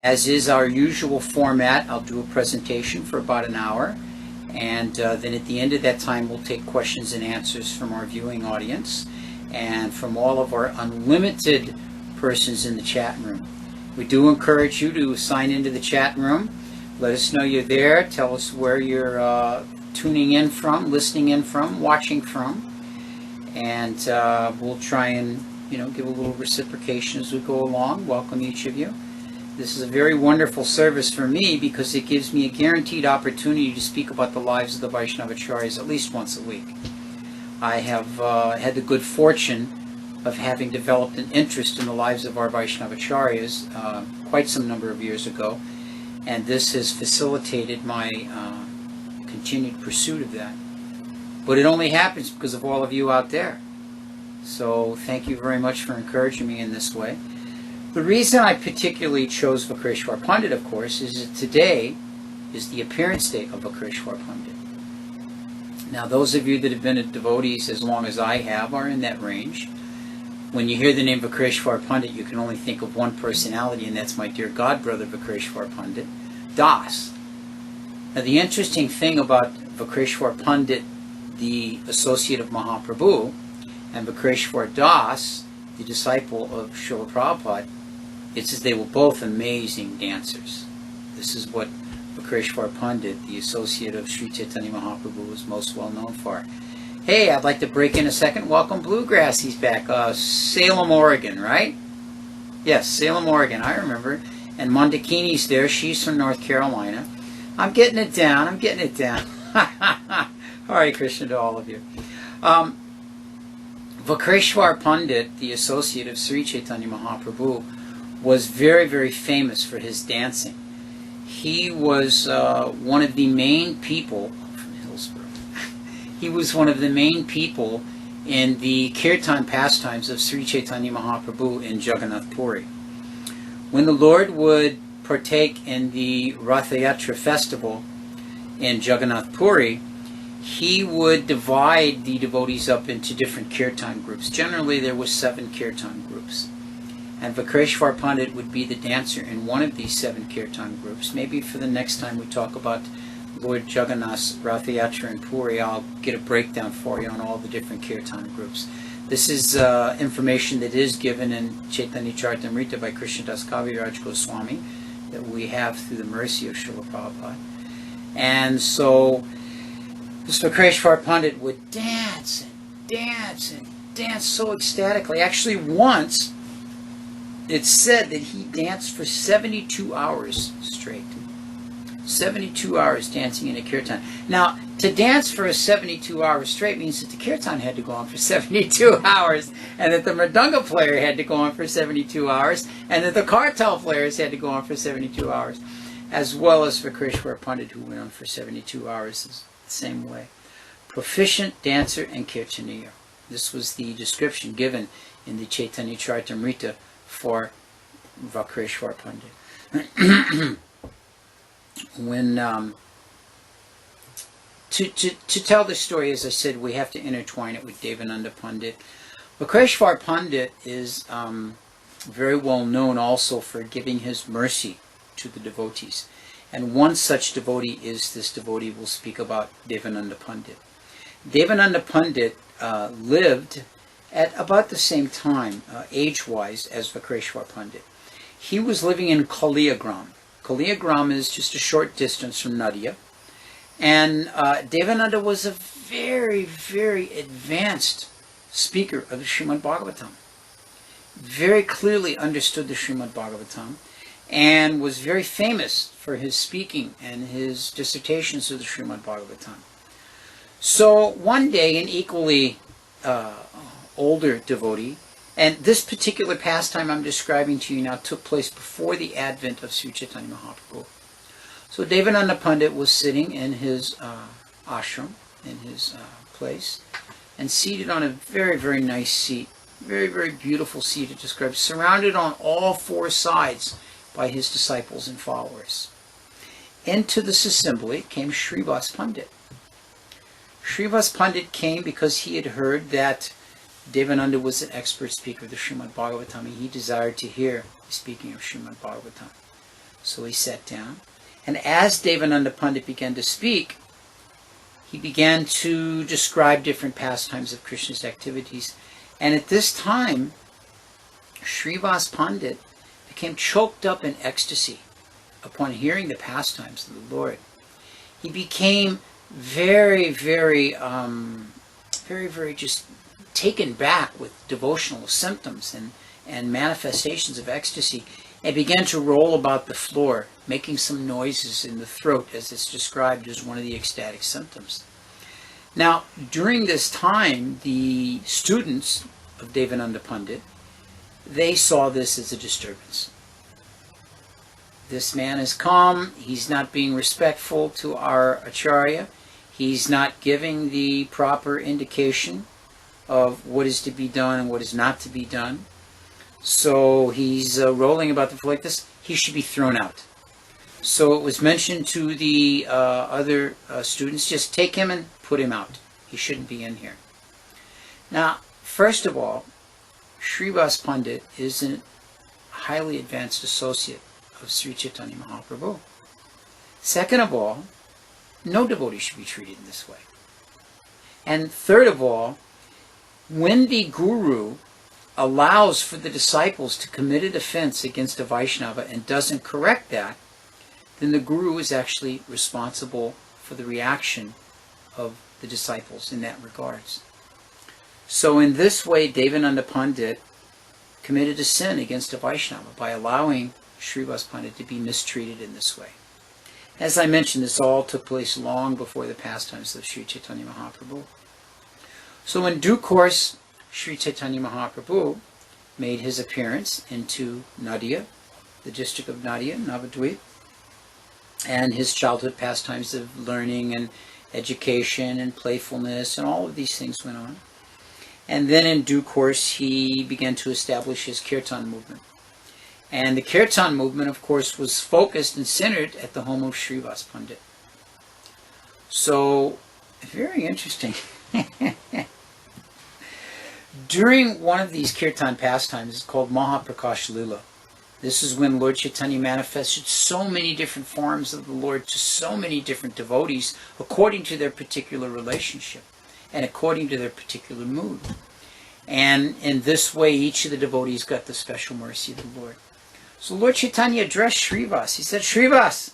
As is our usual format, I'll do a presentation for about an hour, and then at the end of that time we'll take questions and answers from our viewing audience and from all of our unlimited persons in the chat room. We do encourage you to sign into the chat room. Let us know you're there. Tell us where you're tuning in from, listening in from, watching from, and we'll try and give a little reciprocation as we go along. Welcome each of you. This is a very wonderful service for me because it gives me a guaranteed opportunity to speak about the lives of the Vaishnavacharyas at least once a week. I have had the good fortune of having developed an interest in the lives of our Vaishnavacharyas quite some number of years ago, and this has facilitated my continued pursuit of that. But it only happens because of all of you out there. So thank you very much for encouraging me in this way. The reason I particularly chose Vakresvara Pandit, of course, is that today is the appearance date of Vakresvara Pandit. Now, those of you that have been devotees as long as I have are in that range. When you hear the name Vakresvara Pandit, you can only think of one personality, and that's my dear godbrother Vakresvara Pandit, Das. Now, the interesting thing about Vakresvara Pandit, the associate of Mahaprabhu, and Vakresvara Das, the disciple of Srila Prabhupada, it says they were both amazing dancers. This is what Vakresvara Pandit, the associate of Sri Chaitanya Mahaprabhu, is most well known for. Hey, I'd like to break in a second. Welcome Bluegrass, he's back. Salem, Oregon, right? Yes, Salem, Oregon, I remember. And Mondakini's there, she's from North Carolina. I'm getting it down, I'm getting it down. Hare Krishna to all of you. Vakresvara Pandit, the associate of Sri Chaitanya Mahaprabhu, was very, very famous for his dancing. He was one of the main people from Hillsborough. He was one of the main people in the kirtan pastimes of Sri Chaitanya Mahaprabhu in Jagannath Puri. When the Lord would partake in the Ratha Yatra festival in Jagannath Puri, he would divide the devotees up into different kirtan groups. Generally, there were 7 kirtan groups. And Vakresvara Pandit would be the dancer in one of these 7 kirtan groups. Maybe for the next time we talk about Lord Jagannath's Ratha Yatra in Puri, I'll get a breakdown for you on all the different kirtan groups. This is information that is given in Chaitanya Charitamrita by Krishnadas Kaviraj Goswami that we have through the mercy of Srila Prabhupada. And so this Vakresvara Pandit would dance and dance and dance so ecstatically. Actually, once it's said that he danced for 72 hours straight. 72 hours dancing in a kirtan. Now, to dance for 72 hours straight means that the kirtan had to go on for 72 hours, and that the mridanga player had to go on for 72 hours, and that the kartal players had to go on for 72 hours, as well as Vakresvara Pandit, who went on for 72 hours the same way. Proficient dancer and kirtaniya. This was the description given in the Chaitanya Charitamrita for Vakresvara Pandit. When to tell the story, as I said, we have to intertwine it with Devananda Pandit. Vakresvara Pandit is very well known also for giving his mercy to the devotees. And one such devotee is this devotee we'll speak about, Devananda Pandit. Devananda Pandit lived at about the same time, age-wise, as Vakresvara Pandit. He was living in Kaliyagram. Kaliyagram is just a short distance from Nadia. And Devananda was a very, very advanced speaker of the Srimad Bhagavatam. Very clearly understood the Srimad Bhagavatam and was very famous for his speaking and his dissertations of the Srimad Bhagavatam. So one day, an equally older devotee, and this particular pastime I'm describing to you now took place before the advent of Sri Chaitanya Mahaprabhu. So Devananda Pandit was sitting in his ashram, in his place, and seated on a very, very nice seat, very, very beautiful seat, it describes, surrounded on all 4 sides by his disciples and followers. Into this assembly came Srivas Pandit. Srivas Pandit came because he had heard that Devananda was an expert speaker of the Srimad Bhagavatam, and he desired to hear the speaking of Srimad Bhagavatam. So he sat down. And as Devananda Pandit began to speak, he began to describe different pastimes of Krishna's activities. And at this time, Srivas Pandit became choked up in ecstasy upon hearing the pastimes of the Lord. He became very, very just taken back with devotional symptoms and manifestations of ecstasy, and began to roll about the floor, making some noises in the throat, as it's described as one of the ecstatic symptoms. Now, during this time, the students of Devananda Pandit, they saw this as a disturbance. This man has come, he's not being respectful to our Acharya, he's not giving the proper indication of what is to be done and what is not to be done. So he's rolling about the floor like this, he should be thrown out. So it was mentioned to the other students, just take him and put him out. He shouldn't be in here. Now, first of all, Srivas Pandit is a highly advanced associate of Sri Chaitanya Mahaprabhu. Second of all, no devotee should be treated in this way. And third of all, when the Guru allows for the disciples to commit an offense against a Vaishnava and doesn't correct that, then the Guru is actually responsible for the reaction of the disciples in that regards. So in this way, Devananda Pandit committed a sin against a Vaishnava by allowing Srivas Pandit to be mistreated in this way. As I mentioned, this all took place long before the pastimes of Sri Chaitanya Mahaprabhu. So in due course, Sri Chaitanya Mahaprabhu made his appearance into Nadia, the district of Nadia, Navadvip, and his childhood pastimes of learning and education and playfulness and all of these things went on. And then in due course, he began to establish his Kirtan movement. And the Kirtan movement, of course, was focused and centered at the home of Srivas Pandit. So, very interesting. During one of these Kirtan pastimes, it's called Mahaprakash Lila. This is when Lord Chaitanya manifested so many different forms of the Lord to so many different devotees according to their particular relationship and according to their particular mood. And in this way, each of the devotees got the special mercy of the Lord. So Lord Chaitanya addressed Srivas. He said, Srivas,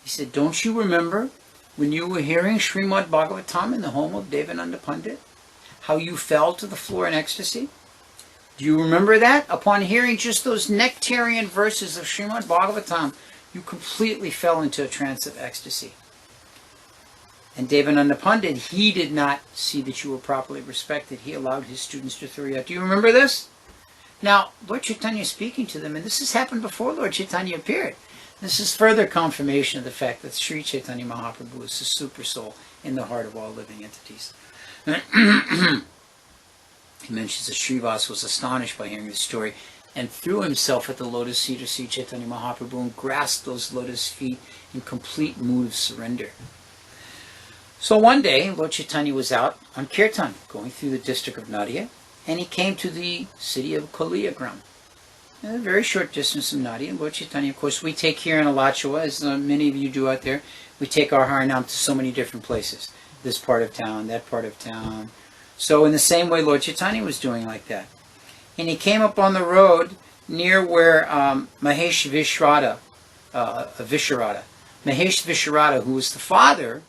he said, don't you remember when you were hearing Srimad Bhagavatam in the home of Devananda Pandit? How you fell to the floor in ecstasy? Do you remember that? Upon hearing just those nectarian verses of Srimad Bhagavatam, you completely fell into a trance of ecstasy. And Devananda Pandit, he did not see that you were properly respected. He allowed his students to throw you out. Do you remember this? Now, Lord Chaitanya is speaking to them, and this has happened before Lord Chaitanya appeared. This is further confirmation of the fact that Sri Chaitanya Mahaprabhu is the super soul in the heart of all living entities. He mentions that Srivas was astonished by hearing the story and threw himself at the lotus feet of Sri Chaitanya Mahaprabhu and grasped those lotus feet in complete mood of surrender. So one day, Lord Chaitanya was out on Kirtan, going through the district of Nadia, and he came to the city of Kaliyagram. A very short distance from Nadia. And Lord Chaitanya, of course, we take here in Alachua, as many of you do out there, we take our Harinam to so many different places. This part of town, that part of town. So in the same way, Lord Chaitanya was doing like that. And he came up on the road near where Mahesh Visharada, Mahesh Visharada, who was the father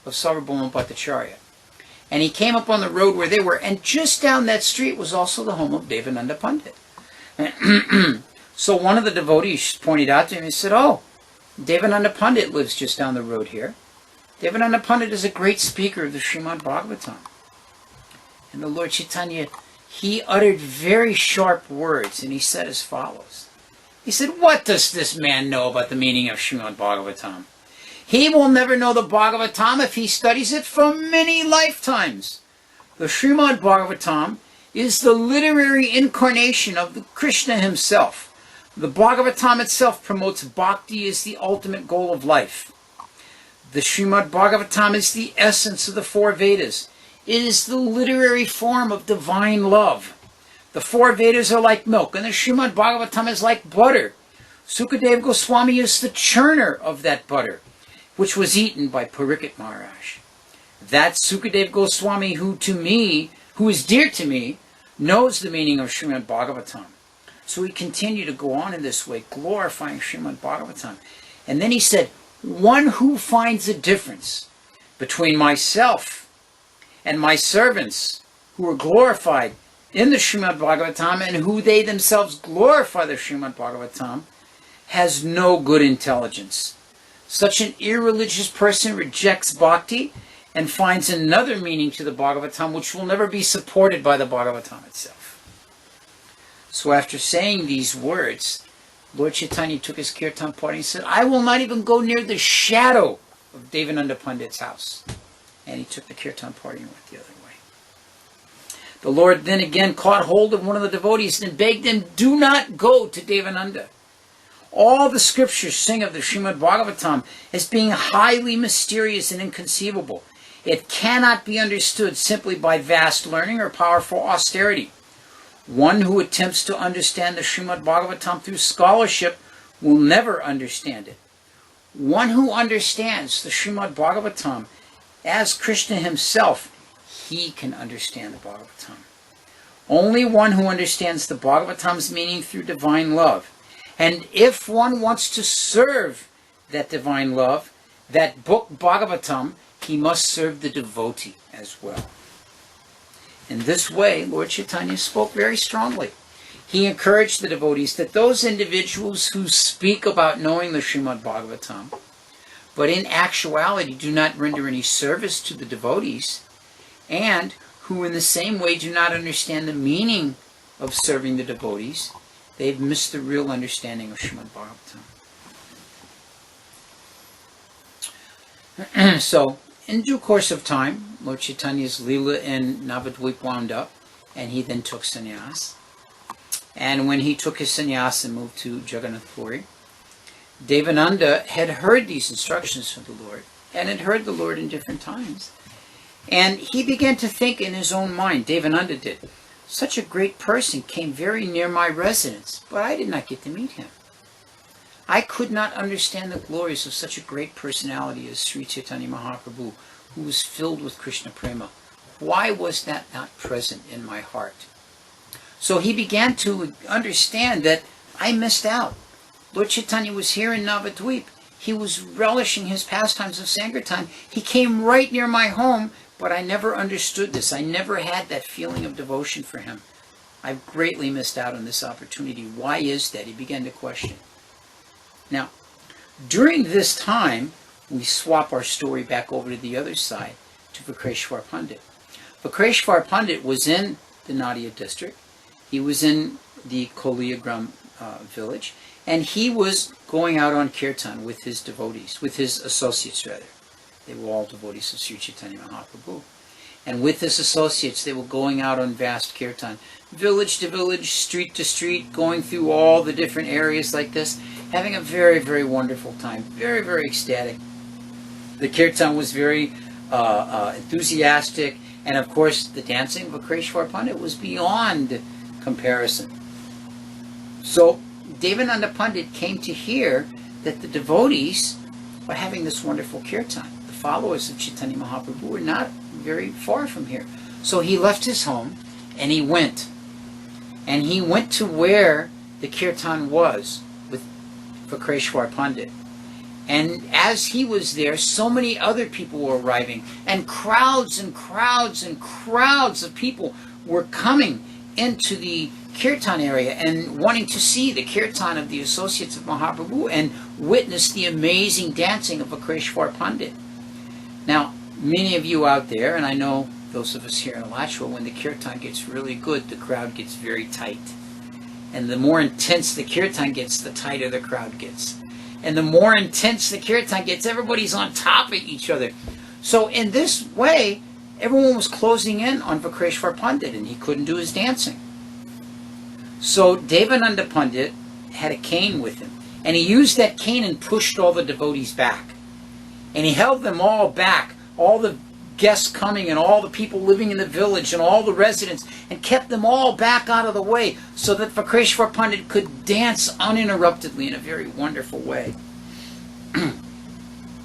of Sarvabhauma Bhattacharya. And he came up on the road where they were, and just down that street was also the home of Devananda Pandit. So one of the devotees pointed out to him and said, oh, Devananda Pandit lives just down the road here. Devananda Pandit is a great speaker of the Srimad Bhagavatam. And the Lord Chaitanya, he uttered very sharp words, and he said as follows. He said, what does this man know about the meaning of Srimad Bhagavatam? He will never know the Bhagavatam if he studies it for many lifetimes. The Srimad Bhagavatam is the literary incarnation of the Krishna himself. The Bhagavatam itself promotes bhakti as the ultimate goal of life. The Srimad Bhagavatam is the essence of the four Vedas. It is the literary form of divine love. The four Vedas are like milk, and the Srimad Bhagavatam is like butter. Sukadeva Goswami is the churner of that butter, which was eaten by Parikshit Maharaj. That Sukadeva Goswami who is dear to me, knows the meaning of Srimad Bhagavatam. So he continued to go on in this way, glorifying Srimad Bhagavatam. And then he said, one who finds a difference between myself and my servants who are glorified in the Srimad Bhagavatam and who they themselves glorify the Srimad Bhagavatam has no good intelligence. Such an irreligious person rejects bhakti and finds another meaning to the Bhagavatam which will never be supported by the Bhagavatam itself. So after saying these words, Lord Chaitanya took his kirtan party and said, I will not even go near the shadow of Devananda Pandit's house. And he took the kirtan party and went the other way. The Lord then again caught hold of one of the devotees and begged him, do not go to Devananda. All the scriptures sing of the Srimad Bhagavatam as being highly mysterious and inconceivable. It cannot be understood simply by vast learning or powerful austerity. One who attempts to understand the Srimad Bhagavatam through scholarship will never understand it. One who understands the Srimad Bhagavatam as Krishna himself, he can understand the Bhagavatam. Only one who understands the Bhagavatam's meaning through divine love. And if one wants to serve that divine love, that book Bhagavatam, he must serve the devotee as well. In this way, Lord Chaitanya spoke very strongly. He encouraged the devotees that those individuals who speak about knowing the Srimad Bhagavatam, but in actuality do not render any service to the devotees, and who in the same way do not understand the meaning of serving the devotees, they've missed the real understanding of Srimad Bhagavatam. So, in due course of time, Lord Chaitanya's Leela in Navadvip wound up, and he then took sannyas. And when he took his sannyas and moved to Jagannath Puri, Devananda had heard these instructions from the Lord, and had heard the Lord in different times. And he began to think in his own mind, Devananda did, such a great person came very near my residence, but I did not get to meet him. I could not understand the glories of such a great personality as Sri Chaitanya Mahaprabhu, who was filled with Krishna Prema. Why was that not present in my heart? So he began to understand that I missed out. Lord Chaitanya was here in Navadvip. He was relishing his pastimes of Sankirtan. He came right near my home, but I never understood this. I never had that feeling of devotion for him. I've greatly missed out on this opportunity. Why is that? He began to question. Now, during this time, we swap our story back over to the other side, to Vakresvara Pandit. Vakresvara Pandit was in the Nadia district. He was in the Koliagram village, and he was going out on kirtan with his devotees, with his associates rather. They were all devotees of Sri Chaitanya Mahaprabhu. And with his associates, they were going out on vast kirtan, village to village, street to street, going through all the different areas like this, having a very, very wonderful time, very, very ecstatic. The kirtan was very enthusiastic, and of course the dancing of Vakresvara Pandit was beyond comparison. So Devananda Pandit came to hear that the devotees were having this wonderful kirtan. The followers of Chaitanya Mahaprabhu were not very far from here. So he left his home and he went. And he went to where the kirtan was with Vakresvara Pandit. And as he was there, so many other people were arriving, and crowds and crowds and crowds of people were coming into the kirtan area and wanting to see the kirtan of the associates of Mahaprabhu and witness the amazing dancing of Vakresvara Pandit. Now, many of you out there, and I know those of us here in Alachua, when the kirtan gets really good, the crowd gets very tight. And the more intense the kirtan gets, the tighter the crowd gets. And the more intense the kirtan gets, everybody's on top of each other. So in this way, everyone was closing in on Vakresvara Pandit, and he couldn't do his dancing. So Devananda Pandit had a cane with him, and he used that cane and pushed all the devotees back. And he held them all back, all the guests coming and all the people living in the village and all the residents, and kept them all back out of the way so that Vakresvara Pandit could dance uninterruptedly in a very wonderful way.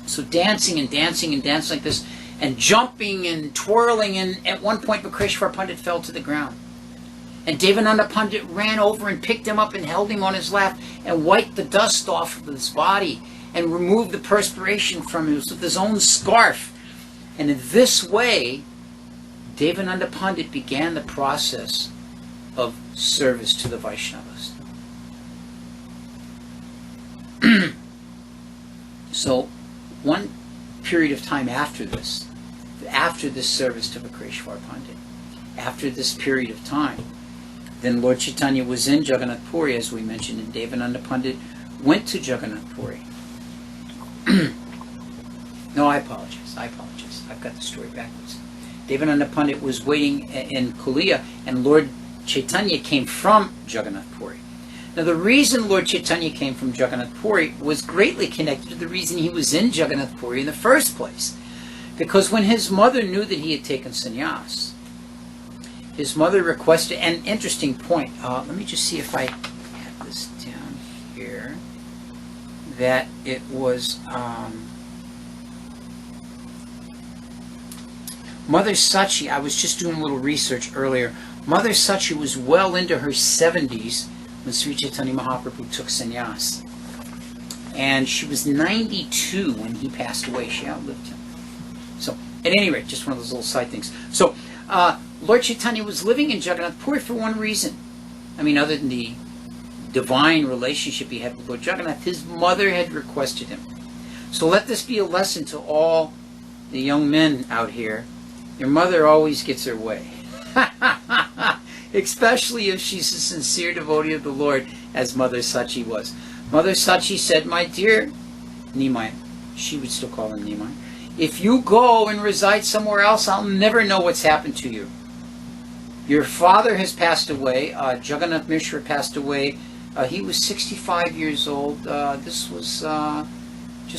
So dancing and dancing and dancing like this, and jumping and twirling, and at one point Vakresvara Pandit fell to the ground. And Devananda Pandit ran over and picked him up and held him on his lap and wiped the dust off of his body and removed the perspiration from him with his own scarf. And in this way, Devananda Pandit began the process of service to the Vaishnavas. So, one period of time after this service to Vakresvara Pandit, after this period of time, then Lord Chaitanya was in Jagannath Puri, as we mentioned, and Devananda Pandit went to Jagannath Puri. No, I apologize. I've got the story backwards. Devananda Pandit was waiting in Kulia, and Lord Chaitanya came from Jagannath Puri. Now, the reason Lord Chaitanya came from Jagannath Puri was greatly connected to the reason he was in Jagannath Puri in the first place. Because when his mother knew that he had taken sannyas, his mother requested, an interesting point, let me just see if I have this down here, that it was Mother Sachi. I was just doing a little research earlier. Mother Sachi was well into her 70s when Sri Chaitanya Mahaprabhu took sannyas. And she was 92 when he passed away. She outlived him. So, at any rate, just one of those little side things. So, Lord Chaitanya was living in Jagannath Puri for one reason. I mean, other than the divine relationship he had with Lord Jagannath, his mother had requested him. So let this be a lesson to all the young men out here. Your mother always gets her way. Especially if she's a sincere devotee of the Lord, as Mother Sachi was. Mother Sachi said, my dear Nimai, she would still call him Nimai, if you go and reside somewhere else, I'll never know what's happened to you. Your father has passed away. Jagannath Mishra passed away. He was 65 years old. This was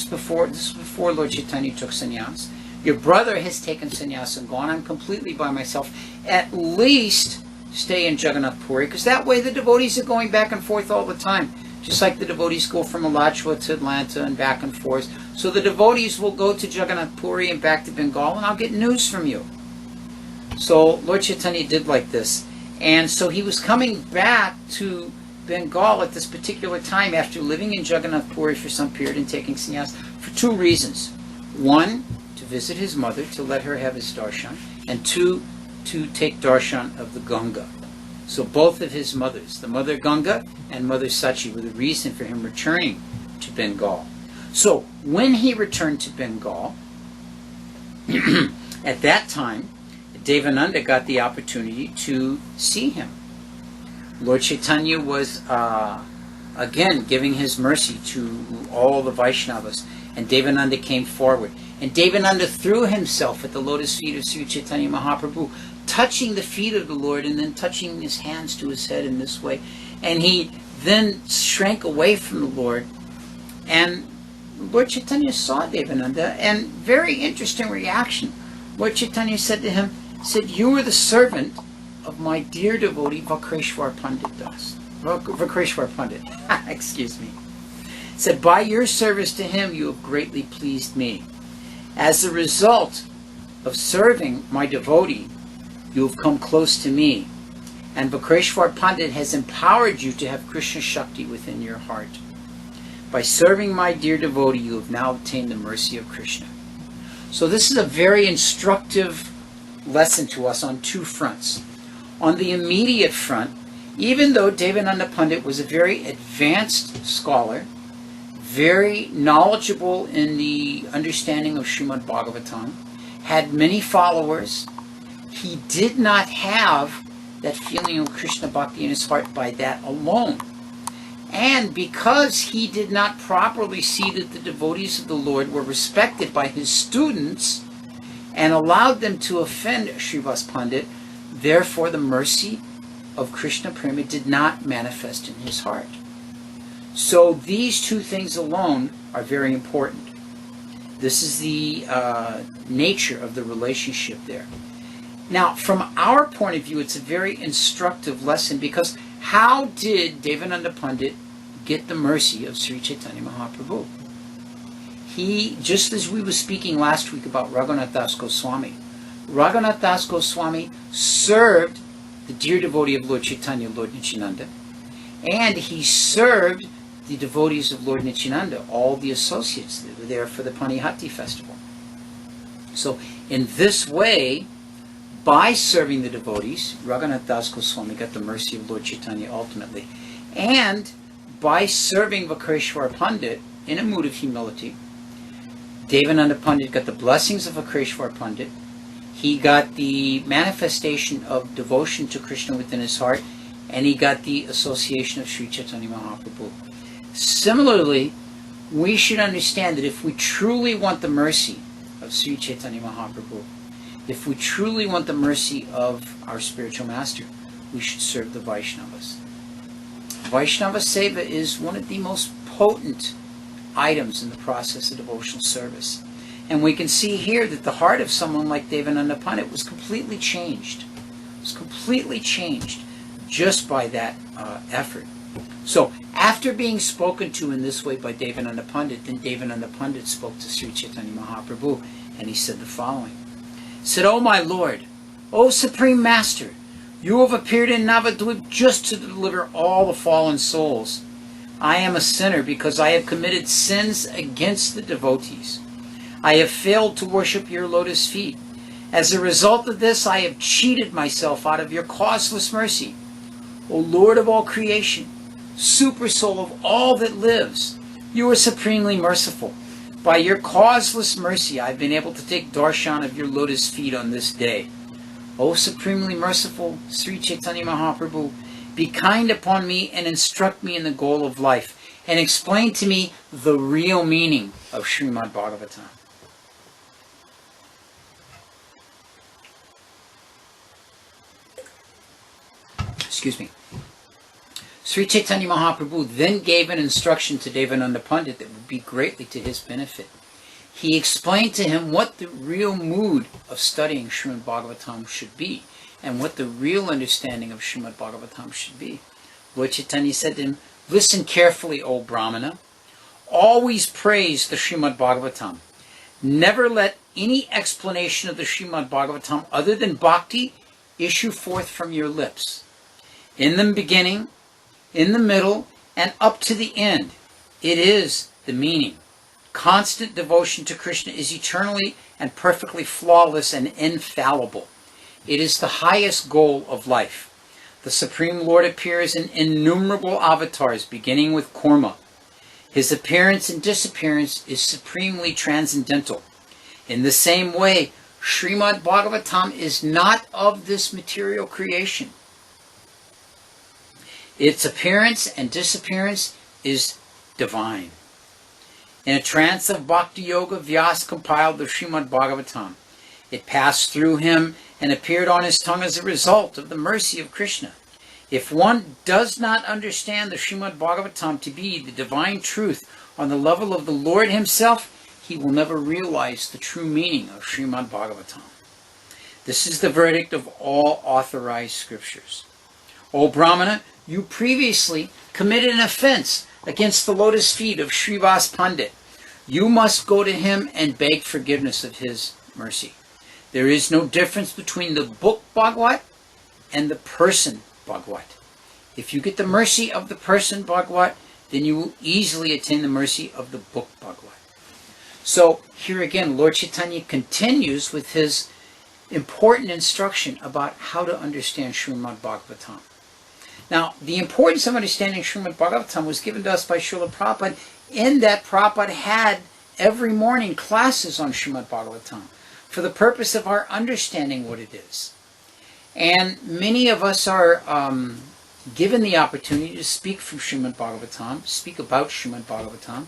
before Lord Chaitanya took sannyas. Your brother has taken sannyas and gone. I'm completely by myself. At least stay in Jagannath Puri, because that way the devotees are going back and forth all the time. Just like the devotees go from Alachua to Atlanta and back and forth. So the devotees will go to Jagannath Puri and back to Bengal, and I'll get news from you. So Lord Chaitanya did like this. And so he was coming back to Bengal at this particular time after living in Jagannath Puri for some period and taking sannyas for two reasons. One, to visit his mother, to let her have his darshan, and two, to take darshan of the Ganga. So both of his mothers, the mother Ganga and Mother Sachi, were the reason for him returning to Bengal. So when he returned to Bengal, at that time, Devananda got the opportunity to see him. Lord Chaitanya was again giving his mercy to all the Vaishnavas, and Devananda came forward. And Devananda threw himself at the lotus feet of Sri Chaitanya Mahaprabhu, touching the feet of the Lord and then touching his hands to his head in this way. And he then shrank away from the Lord. And Lord Chaitanya saw Devananda, and very interesting reaction. Lord Chaitanya said to him, you are the servant of my dear devotee Vakresvara Pandit Das. Vakresvara Pandit, excuse me. Said, by your service to him you have greatly pleased me. As a result of serving my devotee, you have come close to me, and Vakresvara Pandit has empowered you to have Krishna Shakti within your heart. By serving my dear devotee, you have now obtained the mercy of Krishna. So this is a very instructive lesson to us on two fronts. On the immediate front, even though Devananda Pandit was a very advanced scholar, very knowledgeable in the understanding of Srimad Bhagavatam, had many followers, he did not have that feeling of Krishna Bhakti in his heart by that alone. And because he did not properly see that the devotees of the Lord were respected by his students and allowed them to offend Srivas Pandit, therefore the mercy of Krishna Prema did not manifest in his heart. So these two things alone are very important. This is the nature of the relationship there. Now, from our point of view, it's a very instructive lesson, because how did Devananda Pandit get the mercy of Sri Chaitanya Mahaprabhu? He, just as we were speaking last week about Raghunath Das Goswami, Raghunath Das Goswami served the dear devotee of Lord Chaitanya, Lord Nityananda, and he served the devotees of Lord Nityananda, all the associates that were there for the Panihati festival. So in this way, by serving the devotees, Raghunath Das Goswami got the mercy of Lord Chaitanya ultimately. And by serving Vakresvara Pandit in a mood of humility, Devananda Pandit got the blessings of Vakresvara Pandit. He got the manifestation of devotion to Krishna within his heart, and he got the association of Sri Chaitanya Mahaprabhu. Similarly, we should understand that if we truly want the mercy of Sri Chaitanya Mahaprabhu, if we truly want the mercy of our spiritual master, we should serve the Vaishnavas. Vaishnava Seva is one of the most potent items in the process of devotional service. And we can see here that the heart of someone like Devananda Pandit was completely changed. It was completely changed just by that effort. So, after being spoken to in this way by Devananda Pandit, then Devananda Pandit spoke to Sri Chaitanya Mahaprabhu, and he said the following. He said, "O my Lord, O Supreme Master, you have appeared in Navadvip just to deliver all the fallen souls. I am a sinner because I have committed sins against the devotees. I have failed to worship your lotus feet. As a result of this, I have cheated myself out of your causeless mercy. O Lord of all creation, super soul of all that lives, you are supremely merciful. By your causeless mercy, I have been able to take darshan of your lotus feet on this day. O supremely merciful Sri Chaitanya Mahaprabhu, be kind upon me and instruct me in the goal of life, and explain to me the real meaning of Srimad Bhagavatam." Excuse me. Sri Chaitanya Mahaprabhu then gave an instruction to Devananda Pandit that would be greatly to his benefit. He explained to him what the real mood of studying Srimad Bhagavatam should be, and what the real understanding of Srimad Bhagavatam should be. Lord Chaitanya said to him, "Listen carefully, O Brahmana. Always praise the Srimad Bhagavatam. Never let any explanation of the Srimad Bhagavatam other than bhakti issue forth from your lips. In the beginning, in the middle, and up to the end, it is the meaning. Constant devotion to Krishna is eternally and perfectly flawless and infallible. It is the highest goal of life. The Supreme Lord appears in innumerable avatars, beginning with Kurma. His appearance and disappearance is supremely transcendental. In the same way, Srimad Bhagavatam is not of this material creation. Its appearance and disappearance is divine. In a trance of Bhakti Yoga, Vyas compiled the Srimad Bhagavatam. It passed through him and appeared on his tongue as a result of the mercy of Krishna. If one does not understand the Srimad Bhagavatam to be the divine truth on the level of the Lord himself, he will never realize the true meaning of Srimad Bhagavatam. This is the verdict of all authorized scriptures. O Brahmana, you previously committed an offense against the lotus feet of Srivas Pandit. You must go to him and beg forgiveness of his mercy. There is no difference between the book Bhagavad and the person Bhagavad. If you get the mercy of the person Bhagavad, then you will easily attain the mercy of the book Bhagavad. So here again, Lord Chaitanya continues with his important instruction about how to understand Srimad Bhagavatam. Now, the importance of understanding Srimad Bhagavatam was given to us by Srila Prabhupada, in that Prabhupada had every morning classes on Srimad Bhagavatam for the purpose of our understanding what it is. And many of us are given the opportunity to speak from Srimad Bhagavatam, speak about Srimad Bhagavatam,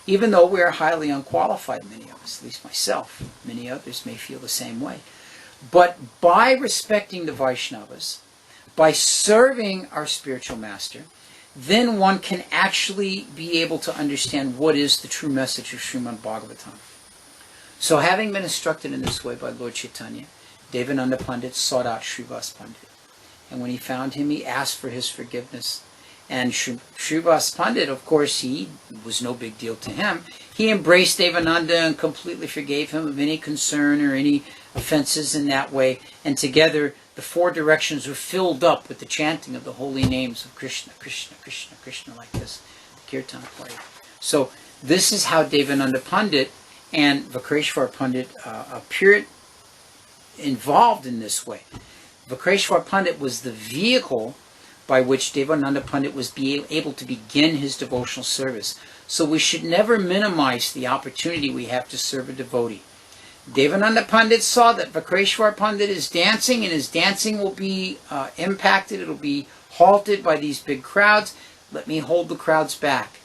even though we are highly unqualified, many of us, at least myself. Many others may feel the same way. But by respecting the Vaishnavas, by serving our spiritual master, then one can actually be able to understand what is the true message of Srimad Bhagavatam. So having been instructed in this way by Lord Chaitanya, Devananda Pandit sought out Srivas Pandit. And when he found him, he asked for his forgiveness. And Srivas Pandit, of course, he was no big deal to him. He embraced Devananda and completely forgave him of any concern or any offenses in that way. And together, the four directions were filled up with the chanting of the holy names of Krishna, Krishna, Krishna, Krishna, like this, the kirtan played. So this is how Devananda Pandit and Vakresvara Pandit appeared involved in this way. Vakresvara Pandit was the vehicle by which Devananda Pandit was able to begin his devotional service. So we should never minimize the opportunity we have to serve a devotee. Devananda Pandit saw that Vakresvara Pandit is dancing, and his dancing will be impacted, it will be halted by these big crowds. Let me hold the crowds back.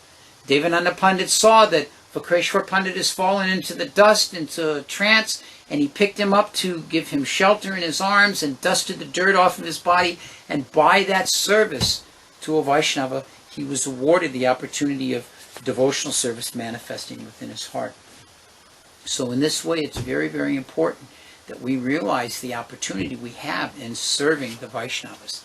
Devananda Pandit saw that Vakresvara Pandit has fallen into the dust, into a trance, and he picked him up to give him shelter in his arms and dusted the dirt off of his body. And by that service to a Vaishnava, he was awarded the opportunity of devotional service manifesting within his heart. So in this way, it's very, very important that we realize the opportunity we have in serving the Vaishnavas.